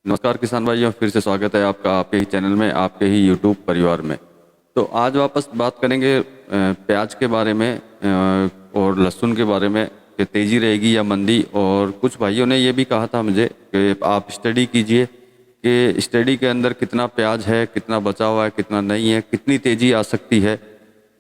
नमस्कार किसान भाइयों, फिर से स्वागत है आपका आपके ही चैनल में, आपके ही यूट्यूब परिवार में। तो आज वापस बात करेंगे प्याज के बारे में और लहसुन के बारे में कि तेज़ी रहेगी या मंदी। और कुछ भाइयों ने ये भी कहा था मुझे कि आप स्टडी कीजिए कि स्टडी के अंदर कितना प्याज है, कितना बचा हुआ है, कितना नहीं है, कितनी तेज़ी आ सकती है।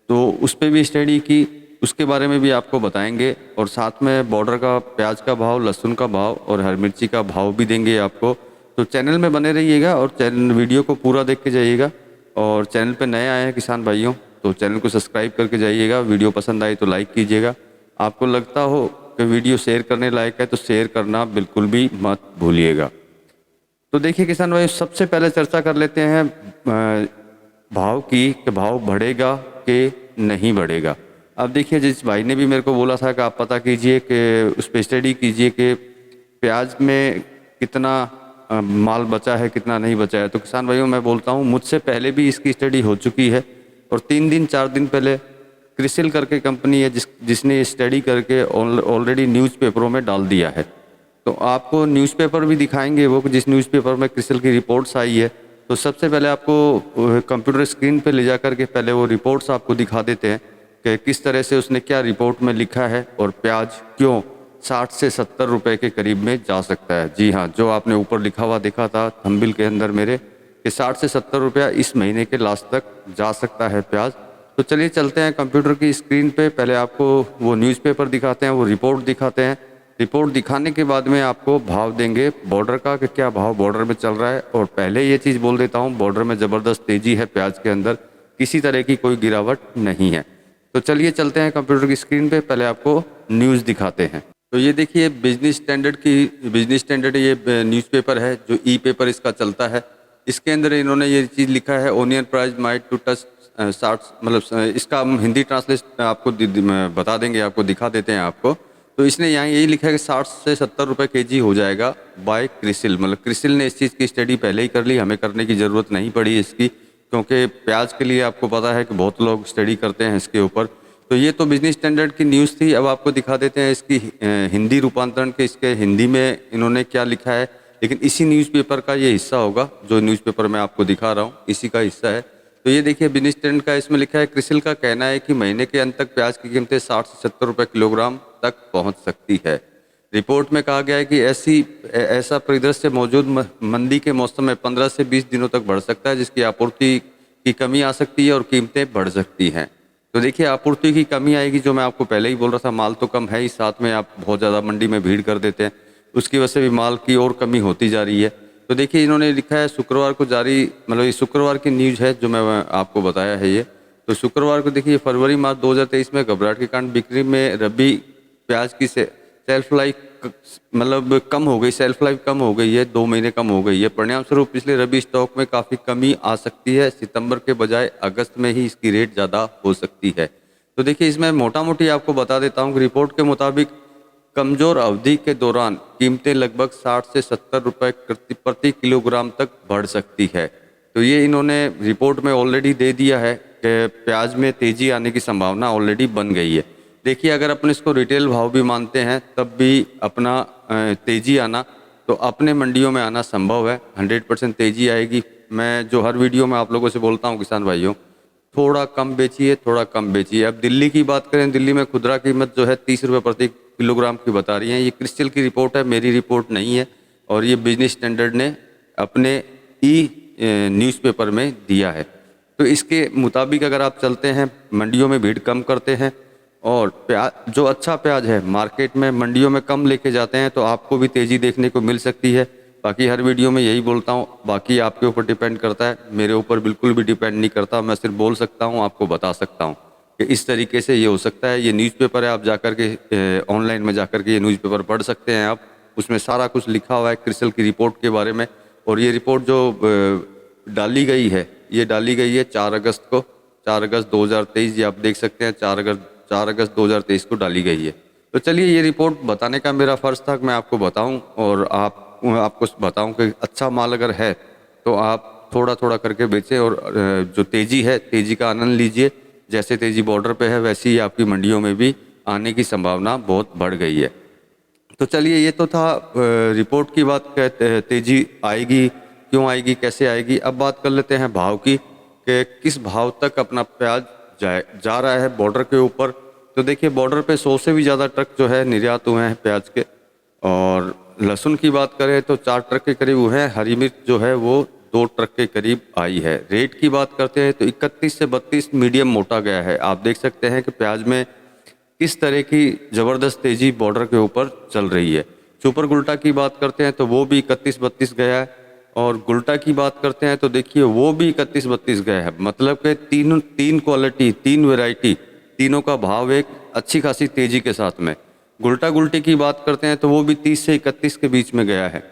तो उस पर भी स्टडी की, उसके बारे में भी आपको बताएंगे। और साथ में बॉर्डर का प्याज का भाव, लहसुन का भाव और हरी मिर्ची का भाव भी देंगे आपको। तो चैनल में बने रहिएगा और चैनल वीडियो को पूरा देख के जाइएगा। और चैनल पे नए आए हैं किसान भाइयों तो चैनल को सब्सक्राइब करके जाइएगा। वीडियो पसंद आई तो लाइक कीजिएगा। आपको लगता हो कि वीडियो शेयर करने लायक है तो शेयर करना बिल्कुल भी मत भूलिएगा। तो देखिए किसान भाई, सबसे पहले चर्चा कर लेते हैं भाव की कि भाव बढ़ेगा कि नहीं बढ़ेगा। अब देखिए, जिस भाई ने भी मेरे को बोला था कि आप पता कीजिए कि उस पर स्टडी कीजिए कि प्याज में कितना माल बचा है, कितना नहीं बचा है। तो किसान भाइयों, मैं बोलता हूँ मुझसे पहले भी इसकी स्टडी हो चुकी है। और 3 दिन 4 दिन पहले क्रिसिल करके कंपनी है जिसने स्टडी करके ऑलरेडी न्यूज़पेपरों में डाल दिया है। तो आपको न्यूज़पेपर भी दिखाएंगे वो, जिस न्यूज़पेपर में क्रिसिल की रिपोर्ट्स आई है। तो सबसे पहले आपको कंप्यूटर स्क्रीन पे ले जा कर के पहले वो रिपोर्ट्स आपको दिखा देते हैं कि किस तरह से उसने क्या रिपोर्ट में लिखा है और प्याज क्यों 60 से 70 रुपए के करीब में जा सकता है। जी हाँ, जो आपने ऊपर लिखा हुआ देखा था थंबनेल के अंदर मेरे कि 60 से 70 रुपया इस महीने के लास्ट तक जा सकता है प्याज। तो चलिए चलते हैं कंप्यूटर की स्क्रीन पे। पहले आपको वो न्यूज़पेपर दिखाते हैं, वो रिपोर्ट दिखाते हैं। रिपोर्ट दिखाने के बाद में आपको भाव देंगे बॉर्डर का कि क्या भाव बॉर्डर में चल रहा है। और पहले ये चीज़ बोल देता हूँ, बॉर्डर में ज़बरदस्त तेज़ी है प्याज के अंदर, किसी तरह की कोई गिरावट नहीं है। तो चलिए चलते हैं कंप्यूटर की स्क्रीन पे, पहले आपको न्यूज़ दिखाते हैं। तो ये देखिए बिजनेस स्टैंडर्ड ये न्यूज़पेपर है जो ई पेपर इसका चलता है। इसके अंदर इन्होंने ये चीज़ लिखा है, onion price might to touch 60, मतलब इसका हम हिंदी ट्रांसलेट आपको बता देंगे, आपको दिखा देते हैं आपको। तो इसने यहाँ यही लिखा है कि 60 से 70 रुपये केजी हो जाएगा बाय क्रिसिल। मतलब क्रिसिल ने इस चीज़ की स्टडी पहले ही कर ली, हमें करने की ज़रूरत नहीं पड़ी इसकी, क्योंकि प्याज के लिए आपको पता है कि बहुत लोग स्टडी करते हैं इसके ऊपर। तो ये तो बिजनेस स्टैंडर्ड की न्यूज़ थी। अब आपको दिखा देते हैं इसकी हिंदी रूपांतरण के, इसके हिंदी में इन्होंने क्या लिखा है। लेकिन इसी न्यूज़पेपर का ये हिस्सा होगा, जो न्यूज़पेपर मैं आपको दिखा रहा हूँ इसी का हिस्सा है। तो ये देखिए बिजनेस स्टैंडर्ड का, इसमें लिखा है क्रिसिल का कहना है कि महीने के अंत तक प्याज की कीमतें 60 से 70 रुपये किलोग्राम तक पहुँच सकती है। रिपोर्ट में कहा गया है कि ऐसा परिदृश्य मौजूद मंदी के मौसम में 15 से 20 दिनों तक बढ़ सकता है, जिसकी आपूर्ति की कमी आ सकती है और कीमतें बढ़ सकती हैं। तो देखिए आपूर्ति की कमी आएगी, जो मैं आपको पहले ही बोल रहा था, माल तो कम है ही, साथ में आप बहुत ज़्यादा मंडी में भीड़ कर देते हैं, उसकी वजह से भी माल की और कमी होती जा रही है। तो देखिए इन्होंने लिखा है शुक्रवार को जारी, मतलब ये शुक्रवार की न्यूज़ है जो मैं आपको बताया है ये। तो शुक्रवार को देखिए फरवरी मार्च 2023 में घबराहट के कारण बिक्री में रबी प्याज की सेल्फ लाइफ मतलब कम हो गई, सेल्फ लाइफ कम हो गई है, 2 महीने कम हो गई है। परिणाम स्वरूप पिछले रबी स्टॉक में काफ़ी कमी आ सकती है। सितंबर के बजाय अगस्त में ही इसकी रेट ज़्यादा हो सकती है। तो देखिए इसमें मोटा मोटी आपको बता देता हूँ कि रिपोर्ट के मुताबिक कमज़ोर अवधि के दौरान कीमतें लगभग 60 से 70 रुपये प्रति किलोग्राम तक बढ़ सकती है। तो ये इन्होंने रिपोर्ट में ऑलरेडी दे दिया है कि प्याज में तेज़ी आने की संभावना ऑलरेडी बन गई है। देखिए अगर अपन इसको रिटेल भाव भी मानते हैं तब भी अपना तेज़ी आना तो अपने मंडियों में आना संभव है, 100% तेज़ी आएगी। मैं जो हर वीडियो में आप लोगों से बोलता हूँ किसान भाइयों, थोड़ा कम बेचिए, थोड़ा कम बेचिए। अब दिल्ली की बात करें, दिल्ली में खुदरा कीमत जो है 30 रुपये प्रति किलोग्राम की बता रही है। ये क्रिस्टल की रिपोर्ट है, मेरी रिपोर्ट नहीं है। और ये बिजनेस स्टैंडर्ड ने अपने ई न्यूज़पेपर में दिया है। तो इसके मुताबिक अगर आप चलते हैं, मंडियों में भीड़ कम करते हैं और प्याज जो अच्छा प्याज है मार्केट में मंडियों में कम लेके जाते हैं, तो आपको भी तेज़ी देखने को मिल सकती है। बाकी हर वीडियो में यही बोलता हूँ, बाकी आपके ऊपर डिपेंड करता है, मेरे ऊपर बिल्कुल भी डिपेंड नहीं करता। मैं सिर्फ बोल सकता हूँ, आपको बता सकता हूँ कि इस तरीके से ये हो सकता है। ये न्यूज़पेपर है, आप जाकर के ऑनलाइन में जाकर के ये न्यूज़पेपर पढ़ सकते हैं आप। उसमें सारा कुछ लिखा हुआ है क्रिसिल की रिपोर्ट के बारे में। और ये रिपोर्ट जो डाली गई है, ये डाली गई है 4 अगस्त को, 4 अगस्त 2023। ये आप देख सकते हैं 4 अगस्त 2023 को डाली गई है। तो चलिए ये रिपोर्ट बताने का मेरा फ़र्ज़ था कि मैं आपको बताऊं और आपको बताऊं कि अच्छा माल अगर है तो आप थोड़ा थोड़ा करके बेचें और जो तेज़ी है तेज़ी का आनंद लीजिए। जैसे तेज़ी बॉर्डर पे है वैसे ही आपकी मंडियों में भी आने की संभावना बहुत बढ़ गई है। तो चलिए, ये तो था रिपोर्ट की बात, तेजी आएगी, क्यों आएगी, कैसे आएगी। अब बात कर लेते हैं भाव की, कि किस भाव तक अपना प्याज जा रहा है बॉर्डर के ऊपर। तो देखिए, बॉर्डर पे 100 से भी ज़्यादा ट्रक जो है निर्यात हुए हैं प्याज के। और लहसुन की बात करें तो 4 ट्रक के करीब हुए हैं। हरी मिर्च जो है वो 2 ट्रक के करीब आई है। रेट की बात करते हैं तो 31 से 32 मीडियम मोटा गया है। आप देख सकते हैं कि प्याज में किस तरह की ज़बरदस्त तेज़ी बॉर्डर के ऊपर चल रही है। सुपर गुल्टा की बात करते हैं तो वो भी 31-32 गया है। और गुल्टा की बात करते हैं तो देखिए वो भी 31-32 गया है। मतलब कि तीन क्वालिटी, 3 वैरायटी, तीनों का भाव एक अच्छी खासी तेज़ी के साथ में। गुल्टा गुल्टी की बात करते हैं तो वो भी 30 से 31 के बीच में गया है।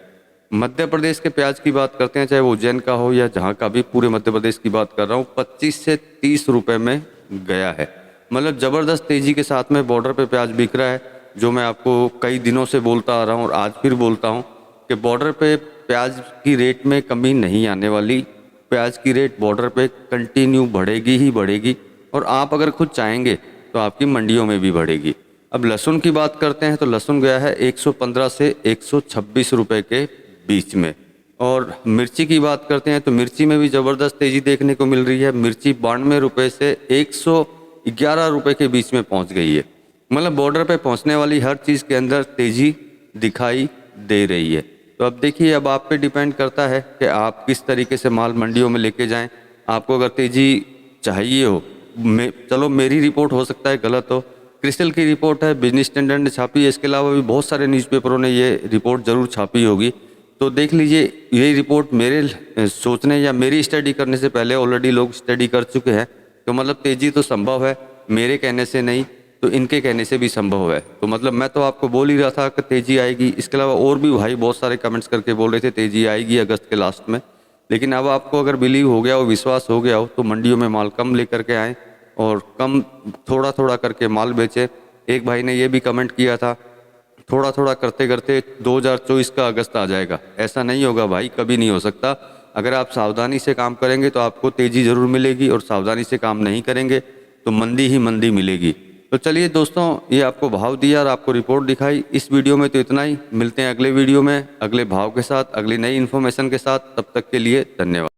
मध्य प्रदेश के प्याज की बात करते हैं, चाहे वो उज्जैन का हो या जहाँ का भी, पूरे मध्य प्रदेश की बात कर रहा हूँ, 25 से 30 रुपए में गया है। मतलब ज़बरदस्त तेज़ी के साथ में बॉर्डर पे प्याज बिक रहा है। जो मैं आपको कई दिनों से बोलता आ रहा हूँ और आज फिर बोलता हूँ कि बॉर्डर पे प्याज की रेट में कमी नहीं आने वाली। प्याज की रेट बॉर्डर पे कंटिन्यू बढ़ेगी ही बढ़ेगी। और आप अगर खुद चाहेंगे तो आपकी मंडियों में भी बढ़ेगी। अब लहसुन की बात करते हैं तो लहसुन गया है 115 से 126 रुपए के बीच में। और मिर्ची की बात करते हैं तो मिर्ची में भी ज़बरदस्त तेज़ी देखने को मिल रही है। मिर्ची 92 रुपये से 111 रुपये के बीच में पहुंच गई है। मतलब बॉर्डर पे पहुंचने वाली हर चीज़ के अंदर तेज़ी दिखाई दे रही है। तो अब देखिए, अब आप पे डिपेंड करता है कि आप किस तरीके से माल मंडियों में लेके जाएं। आपको अगर तेज़ी चाहिए हो, चलो मेरी रिपोर्ट हो सकता है गलत हो, क्रिस्टल की रिपोर्ट है, बिजनेस स्टैंडर्ड ने छापी है, इसके अलावा भी बहुत सारे न्यूज़पेपरों ने ये रिपोर्ट ज़रूर छापी होगी। तो देख लीजिए, ये रिपोर्ट मेरे सोचने या मेरी स्टडी करने से पहले ऑलरेडी लोग स्टडी कर चुके हैं। तो मतलब तेज़ी तो संभव है, मेरे कहने से नहीं तो इनके कहने से भी संभव है। तो मतलब मैं तो आपको बोल ही रहा था कि तेज़ी आएगी। इसके अलावा और भी भाई बहुत सारे कमेंट्स करके बोल रहे थे तेज़ी आएगी अगस्त के लास्ट में। लेकिन अब आपको अगर बिलीव हो गया हो, विश्वास हो गया हो, तो मंडियों में माल कम लेकर के आएँ और कम थोड़ा थोड़ा करके माल बेचे। एक भाई ने ये भी कमेंट किया था, थोड़ा थोड़ा करते करते 2024 का अगस्त आ जाएगा। ऐसा नहीं होगा भाई, कभी नहीं हो सकता। अगर आप सावधानी से काम करेंगे तो आपको तेज़ी ज़रूर मिलेगी, और सावधानी से काम नहीं करेंगे तो मंदी ही मंदी मिलेगी। तो चलिए दोस्तों, ये आपको भाव दिया और आपको रिपोर्ट दिखाई। इस वीडियो में तो इतना ही। मिलते हैं अगले वीडियो में अगले भाव के साथ, अगली नई इन्फॉर्मेशन के साथ। तब तक के लिए धन्यवाद।